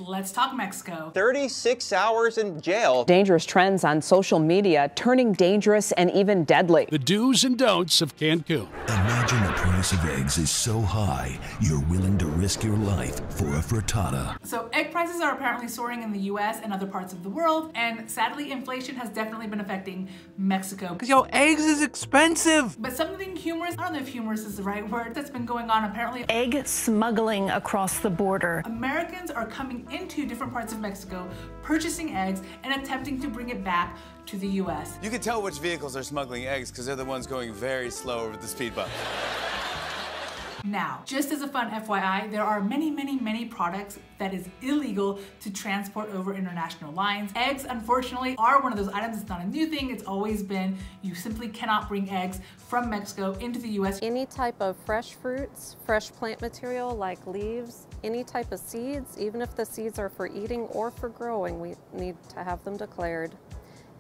Let's talk Mexico. 36 hours in jail. Dangerous trends on social media turning dangerous and even deadly. The do's and don'ts of Cancun. Imagine the price of eggs is so high, you're willing to risk your life for a frittata. So egg prices are apparently soaring in the US and other parts of the world, and sadly inflation has definitely been affecting Mexico. Yo, eggs is expensive! But something humorous, I don't know if humorous is the right word, that's been going on apparently. Egg smuggling across the border. Americans are coming into different parts of Mexico, purchasing eggs and attempting to bring it back to the US. You can tell which vehicles are smuggling eggs because they're the ones going very slow over the speed bump. Now, just as a fun FYI, there are many products that is illegal to transport over international lines. Eggs, unfortunately, are one of those items. It's not a new thing. It's always been, you simply cannot bring eggs from Mexico into the US. Any type of fresh fruits, fresh plant material like leaves, any type of seeds, even if the seeds are for eating or for growing, we need to have them declared.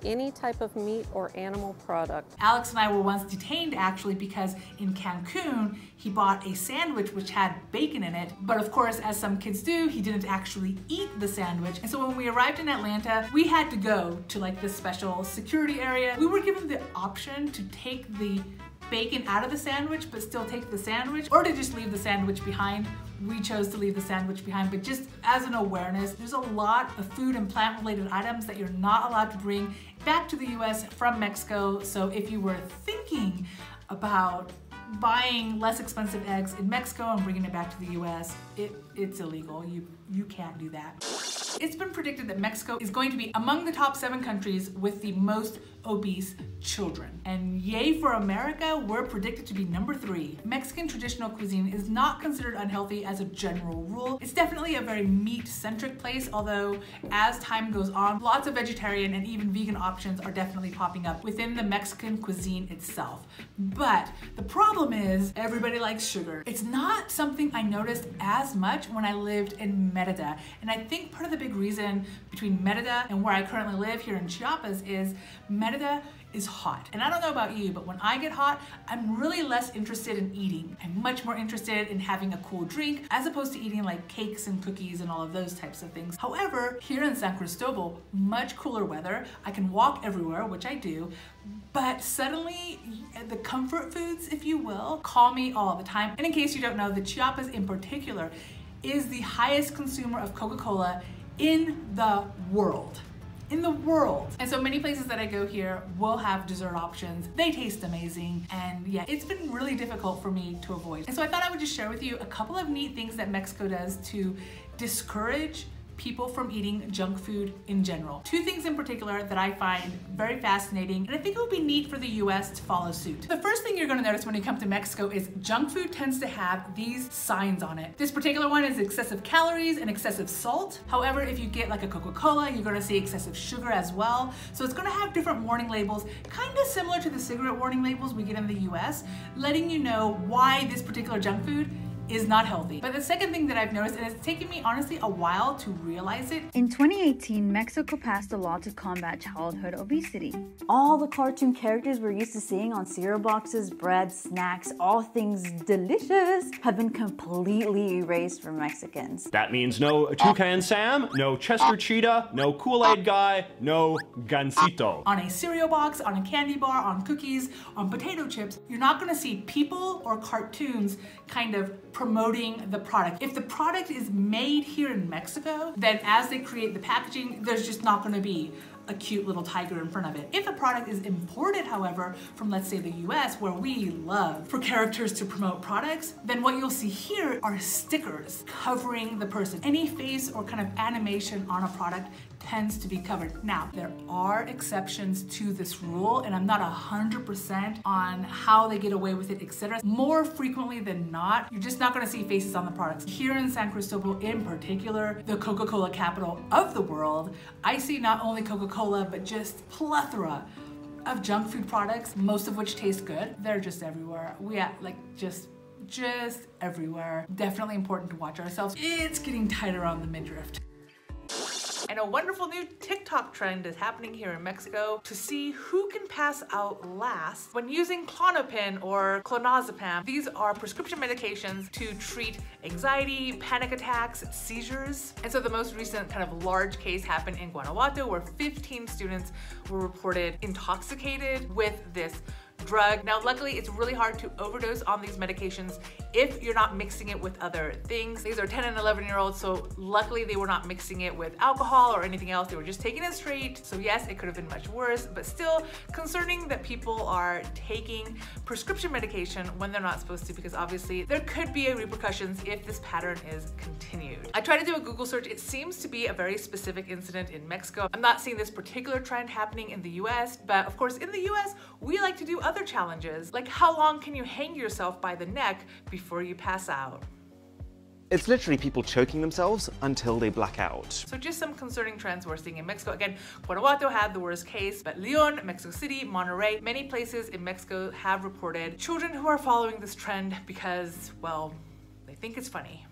Any type of meat or animal product. Alex and I were once detained actually because in Cancun, he bought a sandwich which had bacon in it. But of course, as some kids do, he didn't actually eat the sandwich. And so when we arrived in Atlanta, we had to go to like this special security area. We were given the option to take the bacon out of the sandwich but still take the sandwich, or to just leave the sandwich behind. We chose to leave the sandwich behind, but just as an awareness, there's a lot of food and plant related items that you're not allowed to bring back to the US from Mexico. So if you were thinking about buying less expensive eggs in Mexico and bringing it back to the US, it's illegal. You can't do that. It's been predicted that Mexico is going to be among the top 7 countries with the most obese children. And yay for America, we're predicted to be number 3. Mexican traditional cuisine is not considered unhealthy as a general rule. It's definitely a very meat-centric place, although as time goes on, lots of vegetarian and even vegan options are definitely popping up within the Mexican cuisine itself. But the problem is everybody likes sugar. It's not something I noticed as much when I lived in Merida. And I think part of the big reason between Merida and where I currently live here in Chiapas is Merida is hot. And I don't know about you, but when I get hot, I'm really less interested in eating. I'm much more interested in having a cool drink as opposed to eating like cakes and cookies and all of those types of things. However, here in San Cristobal, much cooler weather. I can walk everywhere, which I do, but suddenly the comfort foods, if you will, call me all the time. And in case you don't know, the Chiapas in particular is the highest consumer of Coca-Cola in the world. And so many places that I go here will have dessert options. They taste amazing. And yeah, it's been really difficult for me to avoid. And so I thought I would just share with you a couple of neat things that Mexico does to discourage people from eating junk food in general. 2 things in particular that I find very fascinating, and I think it would be neat for the US to follow suit. The first thing you're gonna notice when you come to Mexico is junk food tends to have these signs on it. This particular one is excessive calories and excessive salt. However, if you get like a Coca-Cola, you're gonna see excessive sugar as well. So it's gonna have different warning labels, kind of similar to the cigarette warning labels we get in the US, letting you know why this particular junk food is not healthy. But the second thing that I've noticed, and it's taken me honestly a while to realize it. In 2018, Mexico passed a law to combat childhood obesity. All the cartoon characters we're used to seeing on cereal boxes, bread, snacks, all things delicious, have been completely erased from Mexicans. That means no Toucan Sam, no Chester Cheetah, no Kool-Aid Guy, no Gansito. On a cereal box, on a candy bar, on cookies, on potato chips, you're not gonna see people or cartoons kind of promoting the product. If the product is made here in Mexico, then as they create the packaging, there's just not gonna be a cute little tiger in front of it. If a product is imported, however, from let's say the US, where we love for characters to promote products, then what you'll see here are stickers covering the person. Any face or kind of animation on a product tends to be covered. Now, there are exceptions to this rule, and I'm not 100% on how they get away with it, etc. More frequently than not, you're just not gonna see faces on the products. Here in San Cristobal in particular, the Coca-Cola capital of the world, I see not only Coca-Cola, but just plethora of junk food products, most of which taste good. They're just everywhere. Just everywhere. Definitely important to watch ourselves. It's getting tighter on the midriff. And a wonderful new TikTok trend is happening here in Mexico to see who can pass out last when using Klonopin or clonazepam. These are prescription medications to treat anxiety, panic attacks, seizures. And so the most recent kind of large case happened in Guanajuato where 15 students were reported intoxicated with this drug. Now, luckily, it's really hard to overdose on these medications if you're not mixing it with other things. These are 10 and 11-year-olds, so luckily they were not mixing it with alcohol or anything else. They were just taking it straight. So yes, it could have been much worse, but still concerning that people are taking prescription medication when they're not supposed to, because obviously there could be repercussions if this pattern is continued. I tried to do a Google search. It seems to be a very specific incident in Mexico. I'm not seeing this particular trend happening in the US, but of course in the US, we like to do other challenges, like how long can you hang yourself by the neck before you pass out? It's literally people choking themselves until they black out. So just some concerning trends we're seeing in Mexico. Again, Guanajuato had the worst case, but Leon, Mexico City, Monterrey, many places in Mexico have reported children who are following this trend because, well, they think it's funny.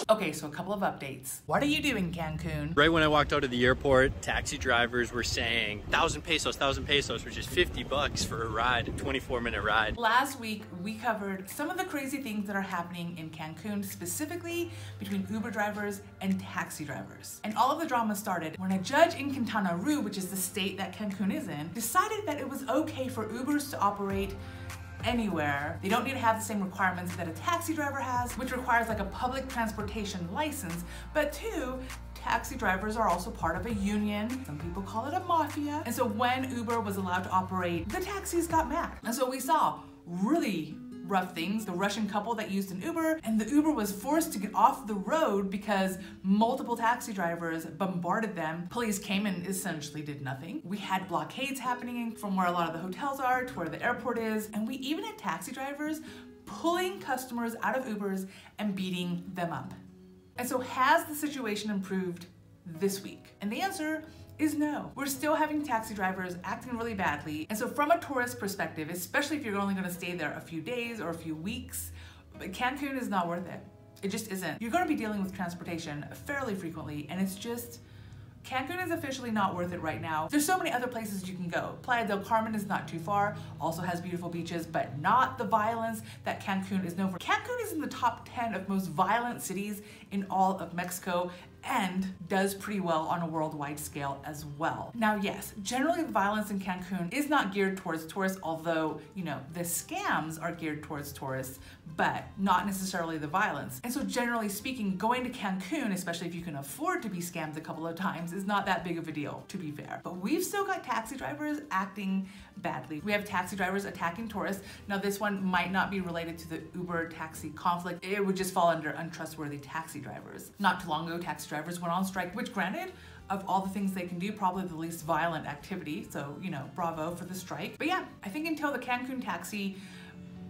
Okay, so a couple of updates. What are you doing, Cancun? Right when I walked out of the airport, taxi drivers were saying 1,000 pesos, which is 50 bucks for a ride, a 24-minute ride. Last week, we covered some of the crazy things that are happening in Cancun, specifically between Uber drivers and taxi drivers. And all of the drama started when a judge in Quintana Roo, which is the state that Cancun is in, decided that it was okay for Ubers to operate anywhere. They don't need to have the same requirements that a taxi driver has, which requires like a public transportation license. But two, taxi drivers are also part of a union. Some people call it a mafia. And so when Uber was allowed to operate, the taxis got mad. And so we saw really rough things. The Russian couple that used an Uber, and the Uber was forced to get off the road because multiple taxi drivers bombarded them. Police came and essentially did nothing. We had blockades happening from where a lot of the hotels are to where the airport is, and we even had taxi drivers pulling customers out of Ubers and beating them up. And so has the situation improved this week? And the answer is no. We're still having taxi drivers acting really badly. And so from a tourist perspective, especially if you're only gonna stay there a few days or a few weeks, Cancun is not worth it. It just isn't. You're gonna be dealing with transportation fairly frequently, and it's just, Cancun is officially not worth it right now. There's so many other places you can go. Playa del Carmen is not too far, also has beautiful beaches, but not the violence that Cancun is known for. Cancun is in the top 10 of most violent cities in all of Mexico, and does pretty well on a worldwide scale as well. Now, yes, generally the violence in Cancun is not geared towards tourists, although, you know, the scams are geared towards tourists, but not necessarily the violence. And so generally speaking, going to Cancun, especially if you can afford to be scammed a couple of times, is not that big of a deal, to be fair. But we've still got taxi drivers acting badly. We have taxi drivers attacking tourists. Now, this one might not be related to the Uber taxi conflict. It would just fall under untrustworthy taxi drivers. Not too long ago, taxi drivers went on strike, which granted, of all the things they can do, probably the least violent activity. So, you know, bravo for the strike. But yeah, I think until the Cancun taxi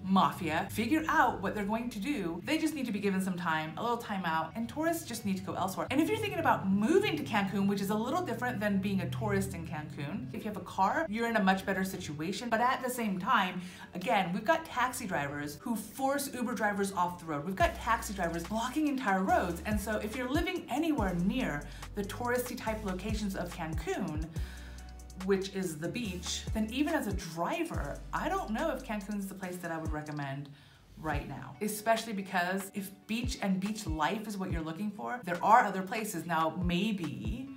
mafia figure out what they're going to do, they just need to be given some time, a little time out, and tourists just need to go elsewhere. And if you're thinking about moving to Cancun, which is a little different than being a tourist in Cancun, if you have a car, you're in a much better situation. But at the same time, again, we've got taxi drivers who force Uber drivers off the road. We've got taxi drivers blocking entire roads. And so if you're living anywhere near the touristy type locations of Cancun, which is the beach, then even as a driver, I don't know if Cancun is the place that I would recommend right now. Especially because if beach and beach life is what you're looking for, there are other places. Now, maybe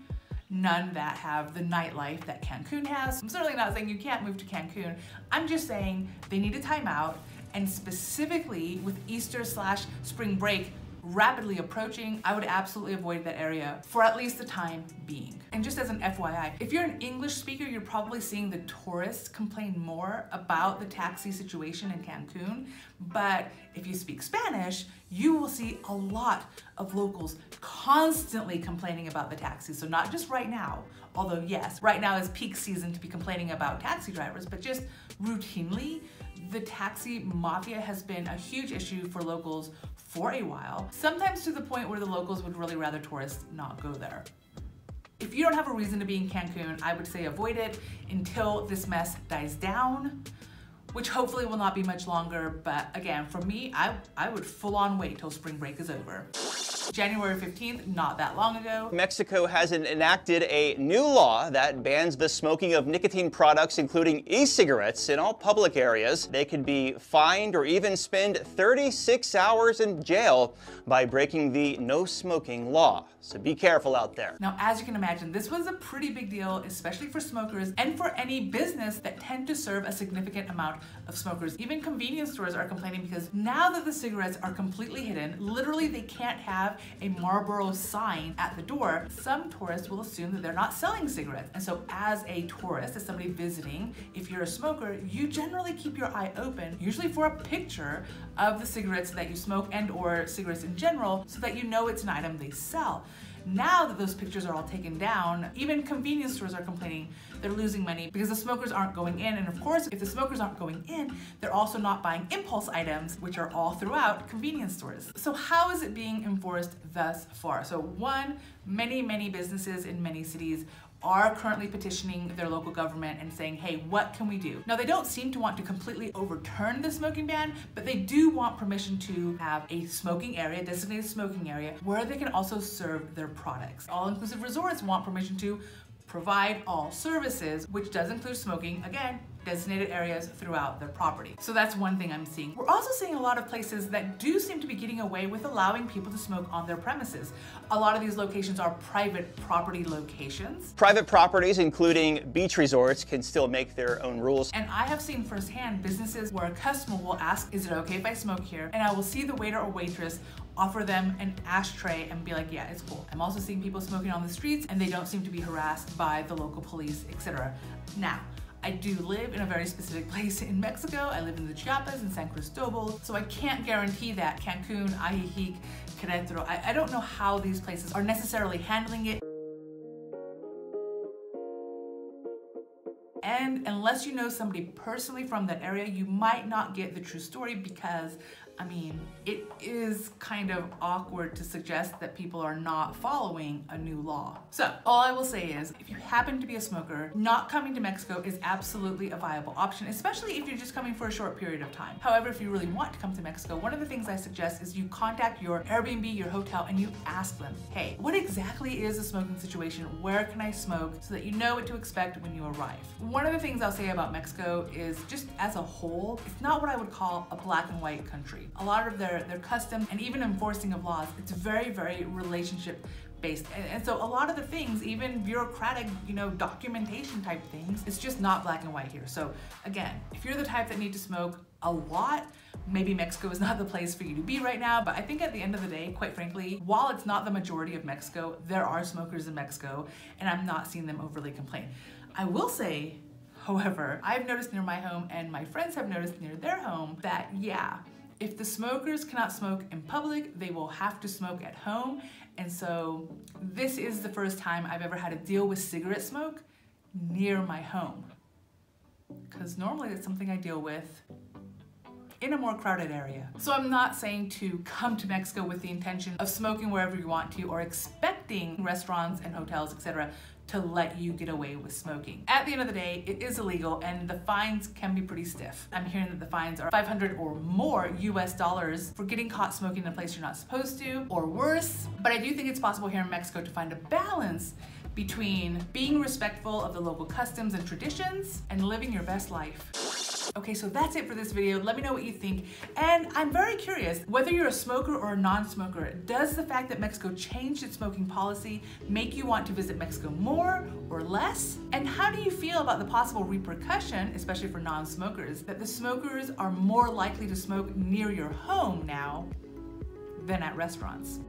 none that have the nightlife that Cancun has. I'm certainly not saying you can't move to Cancun. I'm just saying they need a timeout, and specifically with Easter/spring break rapidly approaching, I would absolutely avoid that area for at least the time being. And just as an FYI, if you're an English speaker, you're probably seeing the tourists complain more about the taxi situation in Cancun. But if you speak Spanish, you will see a lot of locals constantly complaining about the taxis. So not just right now, although yes, right now is peak season to be complaining about taxi drivers, but just routinely, the taxi mafia has been a huge issue for locals for a while, sometimes to the point where the locals would really rather tourists not go there. If you don't have a reason to be in Cancun, I would say avoid it until this mess dies down, which hopefully will not be much longer. But again, for me, I would full on wait till spring break is over. January 15th, not that long ago, Mexico has enacted a new law that bans the smoking of nicotine products, including e-cigarettes, in all public areas. They could be fined or even spend 36 hours in jail by breaking the no smoking law. So be careful out there. Now, as you can imagine, this was a pretty big deal, especially for smokers and for any business that tend to serve a significant amount of smokers. Even convenience stores are complaining because now that the cigarettes are completely hidden, literally they can't have a Marlboro sign at the door. Some tourists will assume that they're not selling cigarettes. And so as a tourist, as somebody visiting, if you're a smoker, you generally keep your eye open, usually for a picture of the cigarettes that you smoke and or cigarettes in general, so that you know it's an item they sell. Now that those pictures are all taken down, even convenience stores are complaining they're losing money because the smokers aren't going in. And of course, if the smokers aren't going in, they're also not buying impulse items, which are all throughout convenience stores. So how is it being enforced thus far? So one, many businesses in many cities are currently petitioning their local government and saying, hey, what can we do? Now, they don't seem to want to completely overturn the smoking ban, but they do want permission to have a smoking area, designated smoking area, where they can also serve their products. All-inclusive resorts want permission to provide all services, which does include smoking, again, designated areas throughout their property. So that's one thing I'm seeing. We're also seeing a lot of places that do seem to be getting away with allowing people to smoke on their premises. A lot of these locations are private property locations. Private properties, including beach resorts, can still make their own rules. And I have seen firsthand businesses where a customer will ask, is it okay if I smoke here? And I will see the waiter or waitress offer them an ashtray and be like, yeah, it's cool. I'm also seeing people smoking on the streets and they don't seem to be harassed by the local police, etc. Now, I do live in a very specific place in Mexico. I live in the Chiapas in San Cristobal, so I can't guarantee that Cancun, Ajijic, Querétaro, I don't know how these places are necessarily handling it. And unless you know somebody personally from that area, you might not get the true story because, I mean, it is kind of awkward to suggest that people are not following a new law. So all I will say is, if you happen to be a smoker, not coming to Mexico is absolutely a viable option, especially if you're just coming for a short period of time. However, if you really want to come to Mexico, one of the things I suggest is you contact your Airbnb, your hotel, and you ask them, hey, what exactly is the smoking situation? Where can I smoke? So that you know what to expect when you arrive. One of the things I'll say about Mexico is, just as a whole, it's not what I would call a black and white country. A lot of their customs and even enforcing of laws, it's very relationship based. And so a lot of the things, even bureaucratic, documentation type things, it's just not black and white here. So again, if you're the type that need to smoke a lot, maybe Mexico is not the place for you to be right now. But I think at the end of the day, quite frankly, while it's not the majority of Mexico, there are smokers in Mexico, and I'm not seeing them overly complain. I will say, however, I've noticed near my home, and my friends have noticed near their home, that yeah, if the smokers cannot smoke in public, they will have to smoke at home. And so this is the first time I've ever had to deal with cigarette smoke near my home. Because normally it's something I deal with in a more crowded area. So I'm not saying to come to Mexico with the intention of smoking wherever you want to, or expecting restaurants and hotels, etc., to let you get away with smoking. At the end of the day, it is illegal and the fines can be pretty stiff. I'm hearing that the fines are $500 or more US dollars for getting caught smoking in a place you're not supposed to, or worse. But I do think it's possible here in Mexico to find a balance between being respectful of the local customs and traditions and living your best life. Okay, so that's it for this video. Let me know what you think. And I'm very curious, whether you're a smoker or a non-smoker, does the fact that Mexico changed its smoking policy make you want to visit Mexico more or less? And how do you feel about the possible repercussion, especially for non-smokers, that the smokers are more likely to smoke near your home now than at restaurants?